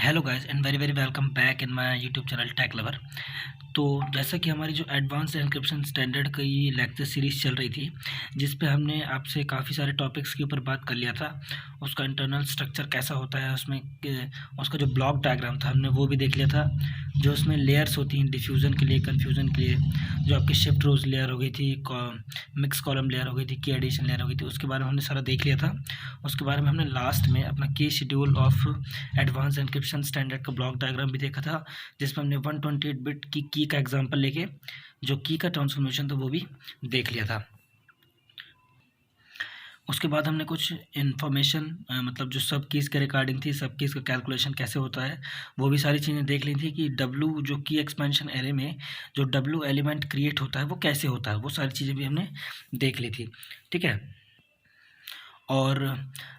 Hello guys and very very welcome back in my YouTube channel tech lover. तो जैसा कि हमारी जो एडवांस एन्क्रिप्शन स्टैंडर्ड की लेक्चर सीरीज़ चल रही थी, जिस पे हमने आपसे काफ़ी सारे टॉपिक्स के ऊपर बात कर लिया था। उसका इंटरनल स्ट्रक्चर कैसा होता है, उसमें उसका जो ब्लॉक डायग्राम था हमने वो भी देख लिया था। जो उसमें लेयर्स होती हैं डिफ्यूज़न के लिए, कन्फ्यूज़न के लिए, जो आपकी शिफ्ट रोज लेयर हो गई थी, मिक्स कॉलम लेयर हो गई थी, की एडिशन लेयर हो गई थी, उसके बारे में हमने सारा देख लिया था। उसके बारे में हमने लास्ट में अपना की schedule of advance encryption standard का ब्लॉक डायग्राम भी देखा था, जिसमें हमने 128 बिट की का एग्जांपल लेके जो की का ट्रांसफॉर्मेशन था वो भी देख लिया था। उसके बाद हमने कुछ इन्फॉर्मेशन मतलब जो सब कीज़ के रिकॉर्डिंग थी, सब कीज़ का कैलकुलेशन कैसे होता है, वो भी सारी चीज़ें देख ली थी कि डब्लू जो की एक्सपेंशन एरे में जो डब्लू एलिमेंट क्रिएट होता है वो कैसे होता है, वो सारी चीज़ें भी हमने देख ली थी। ठीक है। और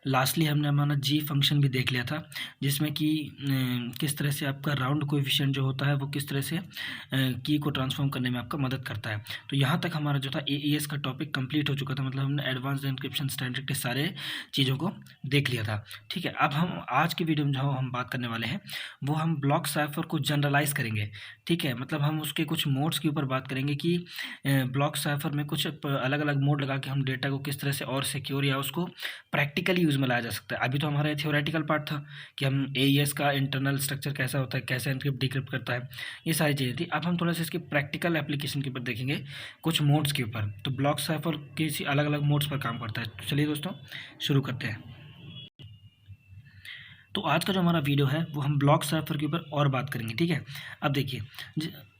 लास्टली हमने हमारा जी फंक्शन भी देख लिया था, जिसमें कि किस तरह से आपका राउंड कोएफिशिएंट जो होता है वो किस तरह से की को ट्रांसफॉर्म करने में आपका मदद करता है। तो यहाँ तक हमारा जो था एईएस का टॉपिक कंप्लीट हो चुका था, मतलब हमने एडवांस्ड एन्क्रिप्शन स्टैंडर्ड के सारे चीज़ों को देख लिया था। ठीक है, अब हम आज की वीडियो में जो हम बात करने वाले हैं वो हम ब्लॉक साइफर को जनरलाइज करेंगे। ठीक है, मतलब हम उसके कुछ मोड्स के ऊपर बात करेंगे कि ब्लॉक साइफर में कुछ अलग अलग मोड लगा के हम डेटा को किस तरह से और सिक्योर या उसको प्रैक्टिकली यूज़ में लाया जा सकता है। अभी तो हमारा थियोरेटिकल पार्ट था कि हम एईएस का इंटरनल स्ट्रक्चर कैसा होता है, कैसे एनक्रिप्ट डिक्रिप्ट करता है, ये सारी चीज़ें थी। अब हम थोड़ा सा इसके प्रैक्टिकल एप्लीकेशन के ऊपर देखेंगे, कुछ मोड्स के ऊपर। तो ब्लॉक साइफर किसी अलग अलग मोड्स पर काम करता है। तो चलिए दोस्तों शुरू करते हैं। तो आज का जो हमारा वीडियो है वो हम ब्लॉक साइफर के ऊपर और बात करेंगे। ठीक है, अब देखिए,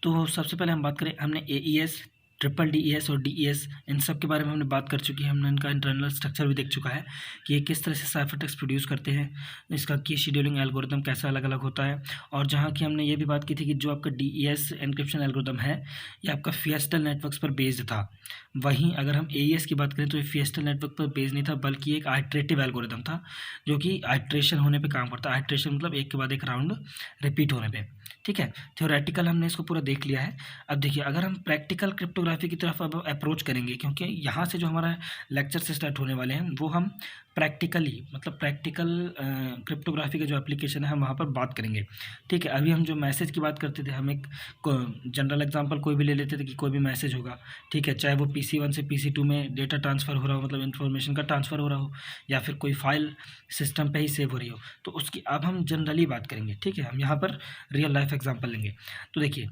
तो सबसे पहले हम बात करें, हमने एईएस, ट्रिपल डीईएस और डीईएस इन सब के बारे में हमने बात कर चुकी है। हमने इनका इंटरनल स्ट्रक्चर भी देख चुका है कि ये किस तरह से साइफर टेक्स्ट प्रोड्यूस करते हैं, इसका की शेड्यूलिंग एल्गोरिदम कैसा अलग अलग होता है। और जहाँ की हमने ये भी बात की थी कि जो आपका डीईएस एन्क्रिप्शन एल्गोरिदम है ये आपका फिएस्टल नेटवर्क्स पर बेस्ड था। वहीं अगर हम एईएस की बात करें तो ये फिएस्टल नेटवर्क पर बेस्ड नहीं था, बल्कि एक आइट्रेटिव एल्गोरिदम था जो कि आइट्रेशन होने पे काम करता है। आइट्रेशन मतलब एक के बाद एक राउंड रिपीट होने पे। ठीक है, थ्योरेटिकल हमने इसको पूरा देख लिया है। अब देखिए, अगर हम प्रैक्टिकल क्रिप्टोग्राफी की तरफ अब अप्रोच करेंगे, क्योंकि यहाँ से जो हमारा लेक्चर से स्टार्ट होने वाले हैं वो हम प्रैक्टिकली मतलब प्रैक्टिकल क्रिप्टोग्राफी का जो एप्लीकेशन है हम वहाँ पर बात करेंगे। ठीक है, अभी हम जो मैसेज की बात करते थे, हम एक जनरल एग्जांपल कोई भी ले लेते थे कि कोई भी मैसेज होगा। ठीक है, चाहे वो PC1 से PC2 में डेटा ट्रांसफ़र हो रहा हो, मतलब इन्फॉर्मेशन का ट्रांसफ़र हो रहा हो, या फिर कोई फाइल सिस्टम पे ही सेव हो रही हो, तो उसकी अब हम जनरली बात करेंगे। ठीक है, हम यहाँ पर रियल लाइफ एग्जांपल लेंगे। तो देखिए,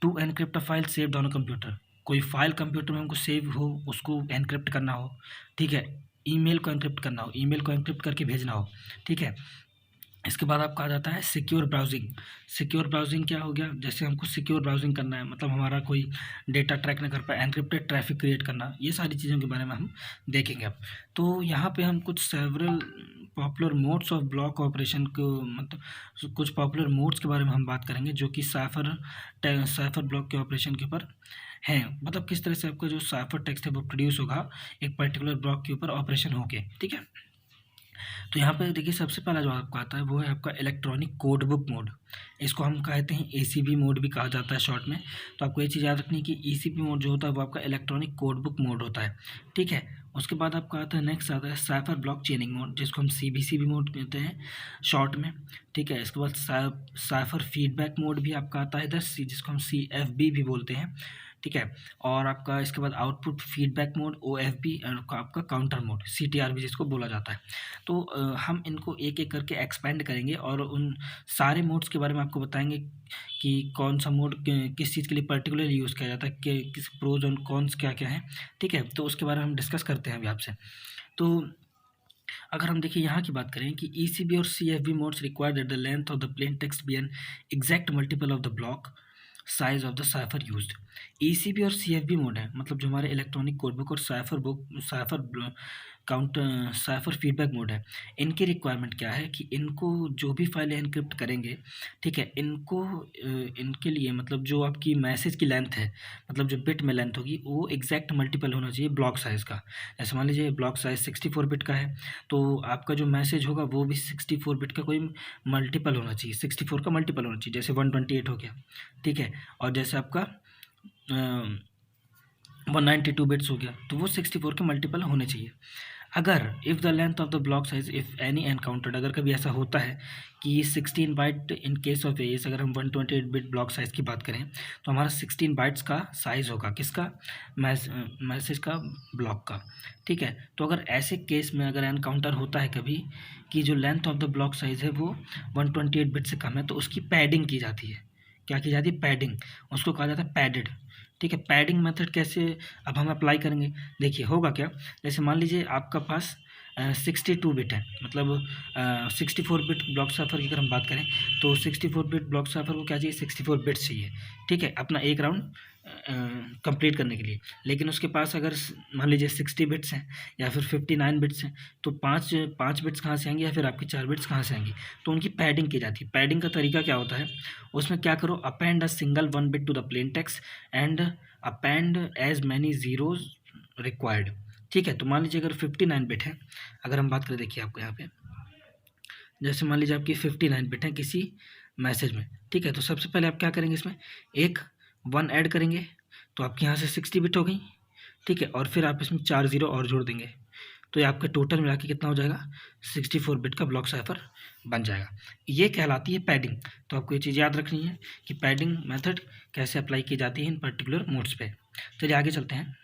to encrypt a file saved on a computer, कोई फाइल कंप्यूटर में हमको सेव हो, उसको एनक्रिप्ट करना हो। ठीक है, ईमेल को एनक्रिप्ट करना हो, ईमेल को एनक्रिप्ट करके भेजना हो। ठीक है, इसके बाद आपका आ जाता है सिक्योर ब्राउजिंग। सिक्योर ब्राउजिंग क्या हो गया, जैसे हमको सिक्योर ब्राउजिंग करना है, मतलब हमारा कोई डेटा ट्रैक ना कर पाए, एनक्रिप्टेड ट्रैफिक क्रिएट करना, ये सारी चीज़ों के बारे में हम देखेंगे अब। तो यहाँ पे हम कुछ several popular modes of block operation को, मतलब कुछ पॉपुलर मोड्स के बारे में हम बात करेंगे जो कि साइफर ब्लॉक के ऑपरेशन के ऊपर हैं। मतलब किस तरह से आपका जो साइफर टेक्स्ट है वो प्रोड्यूस होगा एक पर्टिकुलर ब्लॉक के ऊपर ऑपरेशन होके। ठीक है, तो यहाँ पे देखिए, सबसे पहला जो आपको आता है वो है आपका इलेक्ट्रॉनिक कोड बुक मोड। इसको हम कहते हैं एसीबी मोड भी कहा जाता है शॉर्ट में। तो आपको ये चीज़ याद रखनी है कि ईसीबी मोड जो होता है वो आपका इलेक्ट्रॉनिक कोड बुक मोड होता है। ठीक है, उसके बाद आपका आता है, नेक्स्ट आता है साइफर ब्लॉक चेनिंग मोड, जिसको हम सीबीसीबी मोड कहते हैं शॉर्ट में। ठीक है, इसके बाद साइफर फीडबैक मोड भी आपका आता है इधर, जिसको हम सीएफबी भी बोलते हैं। ठीक है, और आपका इसके बाद आउटपुट फीडबैक मोड ओएफबी, और आपका काउंटर मोड सीटीआर भी जिसको बोला जाता है। तो हम इनको एक एक करके एक्सपेंड करेंगे और उन सारे मोड्स के बारे में आपको बताएंगे कि कौन सा मोड किस चीज़ के लिए पर्टिकुलरली यूज़ किया जाता है, कि किस प्रोज और कॉन्स क्या क्या हैं। ठीक है, तो उसके बारे में हम डिस्कस करते हैं अभी आपसे। तो अगर हम देखिए यहाँ की बात करें कि ईसीबी और CFB modes require that the length of the plain text be an exact multiple of the block size of the cipher used. ECB और सीएफबी मोड है, मतलब जो हमारे इलेक्ट्रॉनिक कोडबुक और साइफर फीडबैक मोड है, इनकी रिक्वायरमेंट क्या है कि इनको जो भी फाइलें एनक्रिप्ट करेंगे, ठीक है, इनको इनके लिए मतलब जो आपकी मैसेज की लेंथ है, मतलब जो बिट में लेंथ होगी वो एग्जैक्ट मल्टीपल होना चाहिए ब्लॉक साइज़ का। जैसे मान लीजिए ब्लॉक साइज़ 64 बिट का है, तो आपका जो मैसेज होगा वो भी 64 बिट का कोई मल्टीपल होना चाहिए, 64 का मल्टीपल होना चाहिए। जैसे 128 हो गया, ठीक है, और जैसे आपका 192 बिट्स हो गया, तो वो 64 के मल्टीपल होने चाहिए। अगर if the length of the block size if any encountered, अगर कभी ऐसा होता है कि 16 byte in case of AES, अगर हम 128 बिट ब्लॉक साइज़ की बात करें तो हमारा 16 बाइट्स का साइज़ होगा, किसका, मैसेज का, ब्लॉक का। ठीक है, तो अगर ऐसे केस में अगर एनकाउंटर होता है कभी कि जो length of the block size है वो 128 बिट से कम है, तो उसकी पैडिंग की जाती है। क्या की जाती है? पैडिंग, उसको कहा जाता है पैडेड। ठीक है, पैडिंग मेथड कैसे अब हम अप्लाई करेंगे? देखिए होगा क्या, जैसे मान लीजिए आपका पास 62 बिट है, मतलब 64 बिट ब्लॉक साइफर की अगर हम बात करें तो 64 बिट ब्लॉक साइफर को क्या चाहिए? 64 बिट्स चाहिए। ठीक है, अपना एक राउंड कंप्लीट करने के लिए। लेकिन उसके पास अगर मान लीजिए 60 बिट्स हैं या फिर 59 बिट्स हैं, तो पाँच बिट्स कहाँ से आएंगे या फिर आपकी 4 बिट्स कहाँ से आएंगी? तो उनकी पैडिंग की जाती है। पैडिंग का तरीका क्या होता है? उसमें क्या करो, append a single 1 bit to the plain text and append as many zeros required. ठीक है, तो मान लीजिए अगर 59 बिट है, अगर हम बात करें, देखिए आपको यहाँ पे जैसे मान लीजिए आपकी 59 बिट है किसी मैसेज में। ठीक है, तो सबसे पहले आप क्या करेंगे, इसमें एक 1 ऐड करेंगे तो आपके यहाँ से 60 बिट हो गई। ठीक है, और फिर आप इसमें 4 जीरो और जोड़ देंगे तो ये आपके टोटल मिला के कितना हो जाएगा? 64 बिट का ब्लॉक साइफर बन जाएगा। ये कहलाती है पैडिंग। तो आपको ये चीज़ याद रखनी है कि पैडिंग मेथड कैसे अप्लाई की जाती है इन पर्टिकुलर मोड्स पे। चलिए आगे चलते हैं।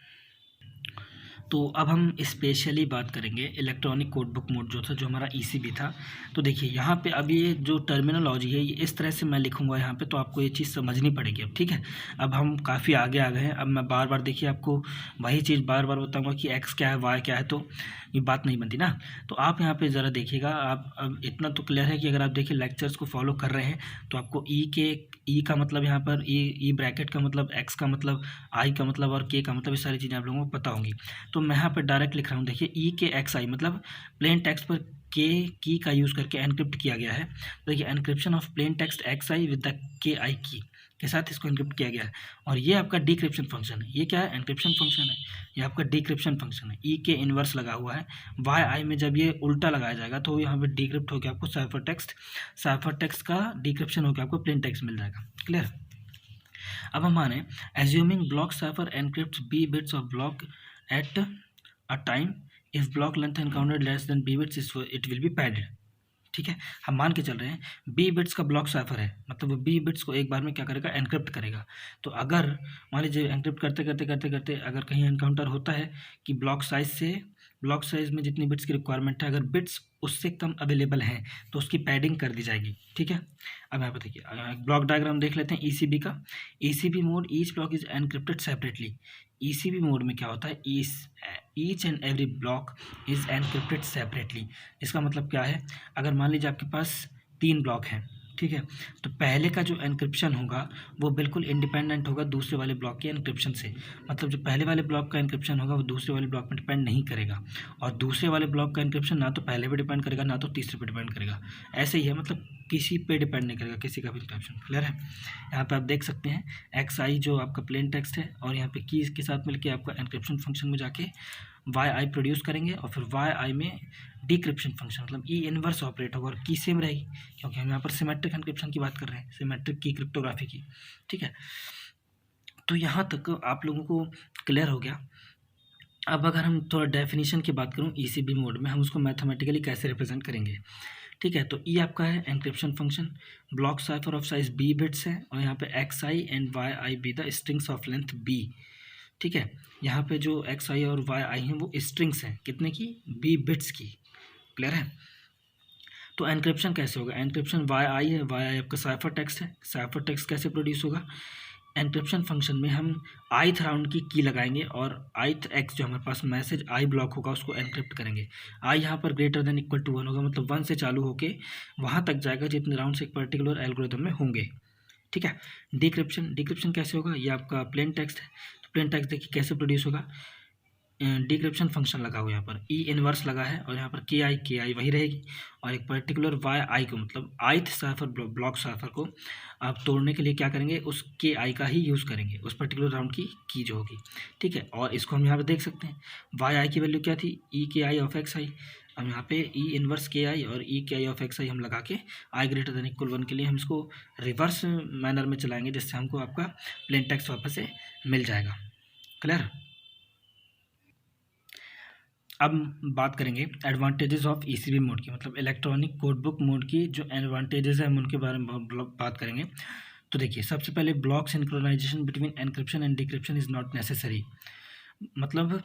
तो अब हम स्पेशली बात करेंगे इलेक्ट्रॉनिक कोड बुक मोड जो था, जो हमारा ईसीबी था। तो देखिए यहाँ पे अब ये जो टर्मिनोलॉजी है ये इस तरह से मैं लिखूँगा यहाँ पे, तो आपको ये चीज़ समझनी पड़ेगी अब। ठीक है, अब हम काफ़ी आगे आ गए हैं। अब मैं बार बार, देखिए आपको वही चीज़ बार बार बताऊँगा कि एक्स क्या है, वाई क्या है, तो ये बात नहीं बनती ना। तो आप यहाँ पे ज़रा देखिएगा, आप अब इतना तो क्लियर है कि अगर आप देखिए लेक्चर्स को फॉलो कर रहे हैं तो आपको ई का मतलब यहाँ पर ई ब्रैकेट का मतलब, एक्स का मतलब, आई का मतलब और के का मतलब, ये सारी चीज़ें आप लोगों को पता होंगी। तो मैं यहाँ पर डायरेक्ट लिख रहा हूँ, देखिए ई के एक्स आई मतलब प्लेन टेक्स्ट पर के की का यूज़ करके एनक्रिप्ट किया गया है। तो देखिए encryption of plain text x I with the के आई की के साथ इसको एनक्रिप्ट किया गया है। और ये आपका डिक्रिप्शन फंक्शन है। ये क्या है? एनक्रिप्शन फंक्शन है। ये आपका डिक्रिप्शन फंक्शन है। ई के इनवर्स लगा हुआ है, वाई आई में जब ये उल्टा लगाया जाएगा तो यहाँ पे डिक्रिप्ट होकर आपको साइफर टेक्स्ट का डिक्रिप्शन होकर आपको प्लेन टेक्स्ट मिल जाएगा। क्लियर? अब हम माने assuming block cipher encrypt B bits of block at a time, if block length encountered less than B bits it will be padded. ठीक है, हम मान के चल रहे हैं बी बिट्स का ब्लॉक साइफर है, मतलब वो बी बिट्स को एक बार में क्या करेगा? एनक्रिप्ट करेगा। तो अगर मान लीजिए एनक्रिप्ट करते करते करते करते अगर कहीं एनकाउंटर होता है कि ब्लॉक साइज में जितनी बिट्स की रिक्वायरमेंट है, अगर बिट्स उससे कम अवेलेबल हैं तो उसकी पैडिंग कर दी जाएगी। ठीक है, अब यहाँ पर देखिए ब्लॉक डायग्राम देख लेते हैं ईसीबी का। ECB mode, each block is encrypted separately. ECB mode में क्या होता है? Each and every block is encrypted separately. इसका मतलब क्या है? अगर मान लीजिए आपके पास 3 ब्लॉक हैं, ठीक है, तो पहले का जो एनक्रिप्शन होगा वो बिल्कुल इंडिपेंडेंट होगा दूसरे वाले ब्लॉक के एनक्रिप्शन से। मतलब जो पहले वाले ब्लॉक का एनक्रिप्शन होगा वो दूसरे वाले ब्लॉक पर डिपेंड नहीं करेगा, और दूसरे वाले ब्लॉक का एनक्रिप्शन ना तो पहले पे डिपेंड करेगा ना तो तीसरे पे डिपेंड करेगा। ऐसे ही है, मतलब किसी पे डिपेंड नहीं करेगा, किसी का भी एनक्रिप्शन। क्लियर है? यहाँ पे आप देख सकते हैं एक्स आई जो आपका प्लेन टेक्स्ट है, और यहाँ पे कीज़ के साथ मिलकर आपका एनक्रिप्शन फंक्शन में जाके वाई आई प्रोड्यूस करेंगे, और फिर वाई आई में डिक्रिप्शन फंक्शन मतलब ई इनवर्स ऑपरेट होगा, और की सेम रहेगी क्योंकि हम यहाँ पर सिमेट्रिक एनक्रिप्शन की बात कर रहे हैं, सिमेट्रिक की क्रिप्टोग्राफी की। ठीक है, तो यहाँ तक आप लोगों को क्लियर हो गया। अब अगर हम थोड़ा डेफिनेशन की बात करूँ ईसीबी मोड में, हम उसको मैथमेटिकली कैसे रिप्रेजेंट करेंगे। ठीक है, तो ई आपका है encryption function, block cipher of size B bits है, और यहाँ पे X I and Y I be the strings of length B. ठीक है, यहाँ पे जो एक्स आई और वाई आई हैं वो स्ट्रिंग्स हैं, कितने की? बी बिट्स की। क्लियर है? तो एनक्रिप्शन कैसे होगा? एनक्रिप्शन वाई आई है, वाई आई आपका साइफर टेक्स्ट है। साइफर टेक्स्ट कैसे प्रोड्यूस होगा? एनक्रिप्शन फंक्शन में हम ith राउंड की लगाएंगे, और ith एक्स जो हमारे पास मैसेज आई ब्लॉक होगा उसको एनक्रिप्ट करेंगे। आई यहाँ पर ग्रेटर देन इक्वल टू 1 होगा, मतलब 1 से चालू होके वहाँ तक जाएगा जितने राउंड से एक पर्टिकुलर एल्गोरिथम में होंगे। ठीक है, डिक्रिप्शन कैसे होगा? ये आपका प्लेन टेक्स्ट है, तो प्लेन टेक्स्ट देखिए कैसे प्रोड्यूस होगा? डिक्रिप्शन फंक्शन लगा हुआ है, यहाँ पर ई इनवर्स लगा है, और यहाँ पर के आई वही रहेगी, और एक पर्टिकुलर वाई आई को मतलब ith साइफर ब्लॉक साइफर को आप तोड़ने के लिए क्या करेंगे? उस के आई का ही यूज़ करेंगे, उस पर्टिकुलर राउंड की जो होगी। ठीक है, और इसको हम यहाँ पर देख सकते हैं वाई आई की वैल्यू क्या थी? ई के आई ऑफ एक्स आई। हम यहाँ पे ई इनवर्स के आई और ई के आई ऑफ एक्स आई हम लगा के आई ग्रेटर देन इक्वल 1 के लिए हम इसको रिवर्स मैनर में चलाएंगे, जिससे हमको आपका प्लेन टेक्स्ट वापस से मिल जाएगा। क्लियर? अब बात करेंगे एडवांटेजेस ऑफ ईसीबी मोड की, मतलब इलेक्ट्रॉनिक कोड बुक मोड की जो एडवांटेजेस हैं हम उनके बारे में बात करेंगे। तो देखिए, सबसे पहले block synchronization between encryption and decryption is not necessary. मतलब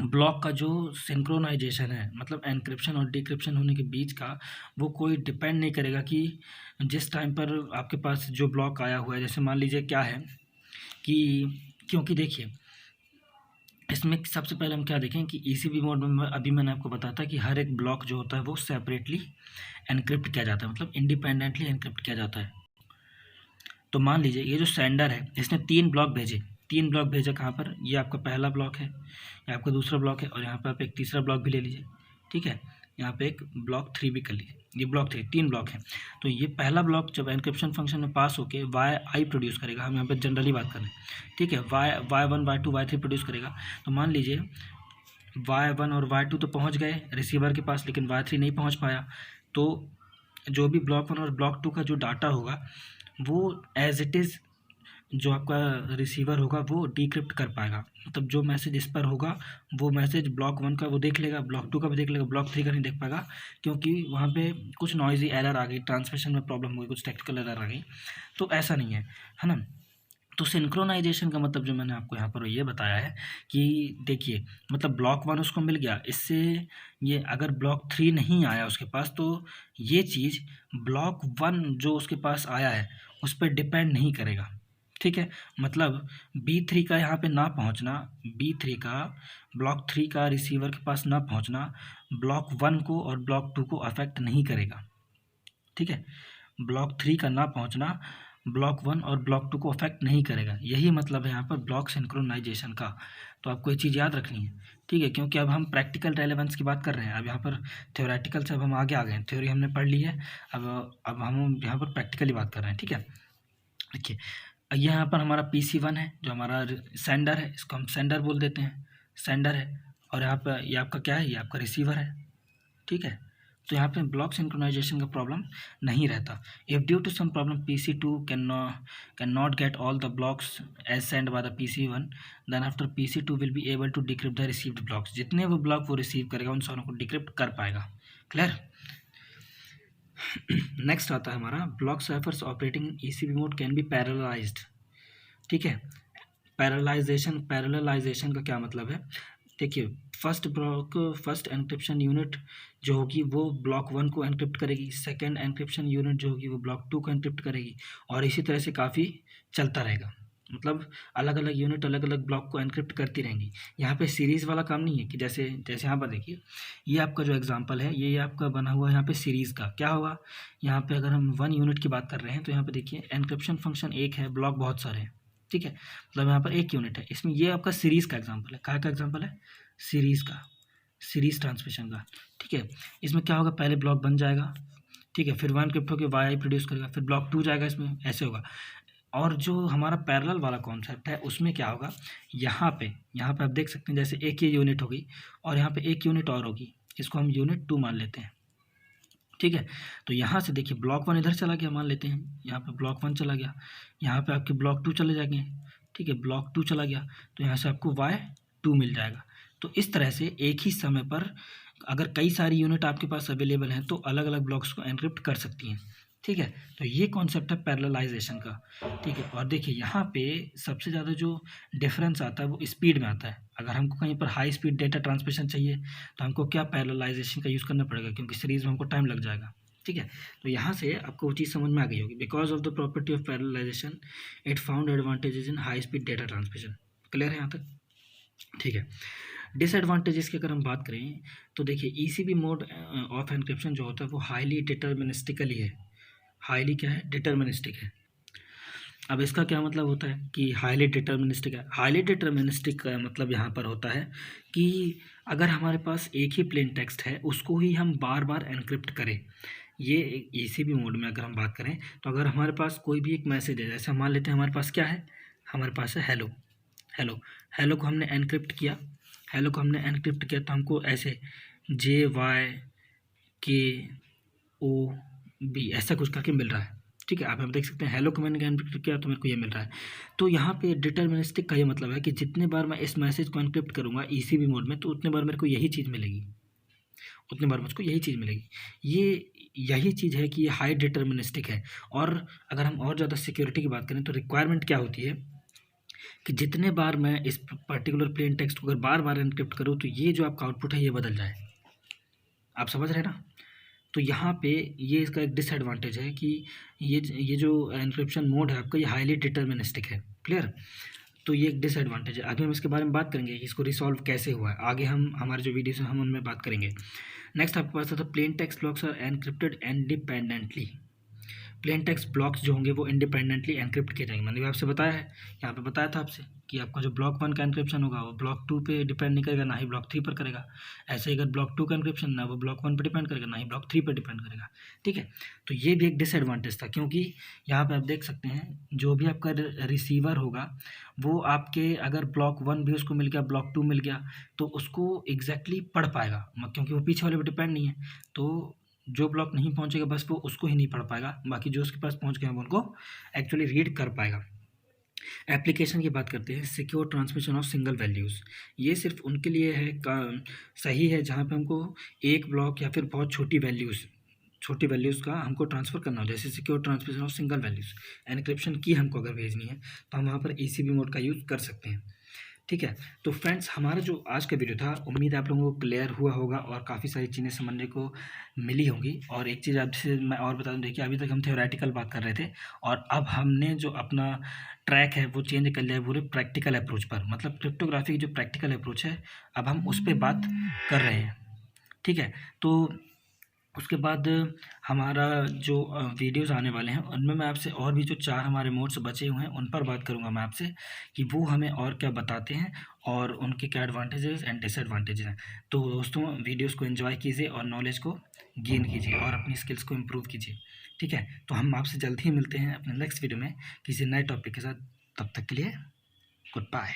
ब्लॉक का जो सिंक्रोनाइजेशन है, मतलब एनक्रिप्शन और डिक्रिप्शन होने के बीच का, वो कोई डिपेंड नहीं करेगा कि जिस टाइम पर आपके पास जो ब्लॉक आया हुआ है, जैसे मान लीजिए क्या है कि, क्योंकि देखिए इसमें सबसे पहले हम क्या देखें कि ईसीबी मोड में अभी मैंने आपको बताया था कि हर एक ब्लॉक जो होता है वो सेपरेटली एनक्रिप्ट किया जाता है, मतलब इंडिपेंडेंटली एनक्रिप्ट किया जाता है। तो मान लीजिए ये जो सेंडर है इसने 3 ब्लॉक भेजे, 3 ब्लॉक भेजा कहाँ पर, ये आपका पहला ब्लॉक है, ये आपका दूसरा ब्लॉक है, और यहाँ पर आप एक तीसरा ब्लॉक भी ले लीजिए, ठीक है, यहाँ पे एक ब्लॉक 3 भी कर लीजिए, ये ब्लॉक 3, 3 ब्लॉक हैं। तो ये पहला ब्लॉक जब एनक्रिप्शन फंक्शन में पास होके वाई आई प्रोड्यूस करेगा, हम यहाँ पे जनरली बात करें, ठीक है, वाई 1 वाई 2 वाई 3 प्रोड्यूस करेगा। तो मान लीजिए वाई 1 और वाई 2 तो पहुँच गए रिसीवर के पास, लेकिन वाई 3 नहीं पहुँच पाया। तो जो भी ब्लॉक 1 और ब्लॉक 2 का जो डाटा होगा वो एज इट इज़ जो आपका रिसीवर होगा वो डिक्रिप्ट कर पाएगा, मतलब जो मैसेज इस पर होगा वो मैसेज ब्लॉक 1 का वो देख लेगा, ब्लॉक 2 का भी देख लेगा, ब्लॉक 3 का नहीं देख पाएगा, क्योंकि वहाँ पे कुछ नॉइजी एरर आ गई, ट्रांसमिशन में प्रॉब्लम हो गई, कुछ टेक्निकल एरर आ गई। तो ऐसा नहीं है ना। तो सिंक्रोनाइजेशन का मतलब जो मैंने आपको यहाँ पर ये बताया है कि देखिए, मतलब ब्लॉक 1 उसको मिल गया, इससे ये अगर ब्लॉक 3 नहीं आया उसके पास, तो ये चीज़ ब्लॉक 1 जो उसके पास आया है उस पर डिपेंड नहीं करेगा, ठीक है। मतलब B3 का यहाँ पे ना पहुँचना, B3 का ब्लॉक 3 का रिसीवर के पास ना पहुँचना ब्लॉक 1 को और ब्लॉक 2 को अफेक्ट नहीं करेगा, ठीक है। ब्लॉक 3 का ना पहुँचना ब्लॉक 1 और ब्लॉक 2 को अफेक्ट नहीं करेगा, यही मतलब है यहाँ पर ब्लॉक सिंक्रोनाइजेशन का। तो आपको ये चीज़ याद रखनी है, ठीक है, क्योंकि अब हम प्रैक्टिकल रेलेवेंस की बात कर रहे हैं। अब यहाँ पर थ्योरेटिकल से अब हम आगे आ गए हैं, थ्योरी हमने पढ़ ली है, अब हम यहाँ पर प्रैक्टिकली बात कर रहे हैं, ठीक है। देखिए, यहाँ पर हमारा PC1 है जो हमारा सेंडर है, इसको हम सेंडर बोल देते हैं, सेंडर है, और यहाँ पर ये आपका क्या है, ये आपका रिसीवर है, ठीक है। तो यहाँ पे ब्लॉक सिंक्रोनाइजेशन का प्रॉब्लम नहीं रहता। If due to some problem PC2 can not get all the blocks as send by the PC1, then after PC2 will be able to decrypt the received blocks. जितने वो block वो receive करेगा उन सारों को decrypt कर पाएगा। Clear. Next आता है हमारा block ciphers operating in ECB mode can be parallelized, ठीक है। पैरेललाइजेशन का क्या मतलब है, देखिए, फर्स्ट एनक्रिप्शन यूनिट जो होगी वो ब्लॉक 1 को एनक्रिप्ट करेगी, सेकंड एनक्रिप्शन यूनिट जो होगी वो ब्लॉक 2 को एनक्रिप्ट करेगी, और इसी तरह से काफ़ी चलता रहेगा। मतलब अलग अलग यूनिट अलग अलग ब्लॉक को एनक्रिप्ट करती रहेंगी। यहाँ पे सीरीज़ वाला काम नहीं है कि जैसे जैसे यहाँ पर देखिए, ये आपका जो एग्जांपल है ये आपका बना हुआ है यहाँ पे सीरीज़ का। क्या होगा, यहाँ पे अगर हम 1 यूनिट की बात कर रहे हैं तो यहाँ पे देखिए एनक्रिप्शन फंक्शन एक है, ब्लॉक बहुत सारे हैं, ठीक है, मतलब यहाँ पर 1 यूनिट है। इसमें ये आपका सीरीज़ का एग्जाम्पल है, कहाँ का एग्जाम्पल है, सीरीज़ का, सीरीज़ ट्रांसमिशन का, ठीक है। इसमें क्या होगा, पहले ब्लॉक बन जाएगा, ठीक है, फिर 1 एनक्रिप्ट होकर वाई प्रोड्यूस करेगा, फिर ब्लॉक 2 जाएगा, इसमें ऐसे होगा। और जो हमारा पैरेलल वाला कॉन्सेप्ट है उसमें क्या होगा, यहाँ पे आप देख सकते हैं जैसे एक ये यूनिट होगी और यहाँ पे एक यूनिट और होगी, इसको हम यूनिट 2 मान लेते हैं, ठीक है। तो यहाँ से देखिए ब्लॉक 1 इधर चला गया, मान लेते हैं यहाँ पे ब्लॉक 1 चला गया, यहाँ पे आपके ब्लॉक 2 चले जाएंगे, ठीक है, ब्लॉक 2 चला गया, तो यहाँ से आपको Y2 मिल जाएगा। तो इस तरह से एक ही समय पर अगर कई सारी यूनिट आपके पास अवेलेबल हैं तो अलग अलग ब्लॉक्स को एनक्रिप्ट कर सकती हैं, ठीक है। तो ये कॉन्सेप्ट है पैरेललाइजेशन का, ठीक है। और देखिए यहाँ पे सबसे ज़्यादा जो डिफरेंस आता है वो स्पीड में आता है। अगर हमको कहीं पर हाई स्पीड डेटा ट्रांसमिशन चाहिए तो हमको क्या पैरेललाइजेशन का यूज़ करना पड़ेगा, क्योंकि सीरीज़ में हमको टाइम लग जाएगा, ठीक है। तो यहाँ से आपको वो चीज़ समझ में आ गई होगी। Because of the property of parallelization it found advantages in high speed data transmission. Clear है यहाँ तक, ठीक है। डिसएडवांटेजेस की अगर हम बात करें तो देखिए ईसीबी मोड ऑफ एनक्रिप्शन जो होता है वो हाईली डिटर्मिनिस्टिकली है, हाईली क्या है, डिटर्मिनिस्टिक है। अब इसका क्या मतलब होता है कि हाईली डिटर्मिनिस्टिक है। हाईली डिटर्मिनिस्टिक का मतलब यहाँ पर होता है कि अगर हमारे पास एक ही प्लेन टेक्स्ट है उसको ही हम बार बार एनक्रिप्ट करें, ये ईसीबी मोड में अगर हम बात करें तो अगर हमारे पास कोई भी एक मैसेज है, जैसे मान लेते हैं हमारे पास क्या है, हमारे पास है हेलो, हेलो, हेलो को हमने एनक्रिप्ट किया, हेलो को हमने एनक्रिप्ट किया तो हमको ऐसे JYKOB ऐसा कुछ करके मिल रहा है, ठीक है। आप यहाँ देख सकते हैं हेलो कमेंट का एनक्रिप्ट किया तो मेरे को ये मिल रहा है। तो यहाँ पे डिटर्मिनिस्टिक का ये मतलब है कि जितने बार मैं इस मैसेज को एनक्रिप्ट करूँगा ECB मोड में तो उतने बार मेरे को यही चीज़ मिलेगी, उतने बार मुझको यही चीज़ मिलेगी। यही चीज़ है कि ये हाई डिटर्मिनिस्टिक है। और अगर हम और ज़्यादा सिक्योरिटी की बात करें तो रिक्वायरमेंट क्या होती है कि जितने बार मैं इस पर्टिकुलर प्लेन टेक्स्ट को अगर बार बार एनक्रिप्ट करूँ तो ये जो आपका आउटपुट है ये बदल जाए। आप समझ रहे हैं ना। तो यहाँ पे ये इसका एक डिसएडवांटेज है कि ये जो एनक्रिप्शन मोड है आपका ये हाईली डिटर्मिनिस्टिक है। क्लियर। तो ये एक डिसएडवांटेज है। आगे हम इसके बारे में बात करेंगे कि इसको रिसॉल्व कैसे हुआ है। आगे हम हमारे जो वीडियोस हैं हम उनमें बात करेंगे। नेक्स्ट आपके पास था plain text blocks are encrypted independently. Plain text blocks जो होंगे वो इंडिपेंडेंटली एनक्रिप्ट किए जाएंगे। मैंने भी आपसे बताया है, यहाँ पे बताया था आपसे कि आपका जो ब्लॉक 1 का एनक्रिप्शन होगा वो ब्लॉक 2 पे डिपेंड नहीं करेगा, ना ही ब्लॉक 3 पर करेगा। ऐसे ही अगर ब्लॉक 2 का एनक्रिप्शन ना वो ब्लॉक 1 पर डिपेंड करेगा, ना ही ब्लॉक 3 पर डिपेंड करेगा। ठीक है। तो ये भी एक डिसएडवांटेज था, क्योंकि यहाँ पे आप देख सकते हैं जो भी आपका रिसीवर होगा वो आपके अगर ब्लॉक 1 भी उसको मिल गया, ब्लॉक 2 मिल गया तो उसको एग्जैक्टली पढ़ पाएगा, क्योंकि वो पीछे वाले पर डिपेंड नहीं है। तो जो ब्लॉक नहीं पहुंचेगा बस वो उसको ही नहीं पढ़ पाएगा, बाकी जो उसके पास पहुंच गए वो उनको एक्चुअली रीड कर पाएगा। एप्लीकेशन की बात करते हैं, secure transmission of single values. ये सिर्फ उनके लिए है सही है जहाँ पे हमको एक ब्लॉक या फिर बहुत छोटी वैल्यूज़ का हमको ट्रांसफ़र करना हो, जैसे secure transmission of single values. Encryption की हमको अगर भेजनी है तो हम वहाँ पर ECB मोड का यूज़ कर सकते हैं। ठीक है। तो फ्रेंड्स हमारा जो आज का वीडियो था उम्मीद है आप लोगों को क्लियर हुआ होगा और काफ़ी सारी चीज़ें समझने को मिली होंगी। और एक चीज़ आपसे मैं और बता दूं, देखिए अभी तक हम थ्योरेटिकल बात कर रहे थे और अब हमने जो अपना ट्रैक है वो चेंज कर लिया है पूरे प्रैक्टिकल अप्रोच पर। मतलब क्रिप्टोग्राफी की जो प्रैक्टिकल अप्रोच है अब हम उस पर बात कर रहे हैं। ठीक है। तो उसके बाद हमारा जो वीडियोज़ आने वाले हैं उनमें मैं आपसे और भी जो 4 हमारे मोड्स बचे हुए हैं उन पर बात करूंगा मैं आपसे कि वो हमें और क्या बताते हैं और उनके क्या एडवांटेजेस एंड डिसएडवांटेजेस हैं। तो दोस्तों वीडियोज़ को एंजॉय कीजिए और नॉलेज को गेन कीजिए और अपनी स्किल्स को इम्प्रूव कीजिए। ठीक है। तो हम आपसे जल्द ही मिलते हैं अपने नेक्स्ट वीडियो में किसी नए टॉपिक के साथ। तब तक के लिए गुड बाय।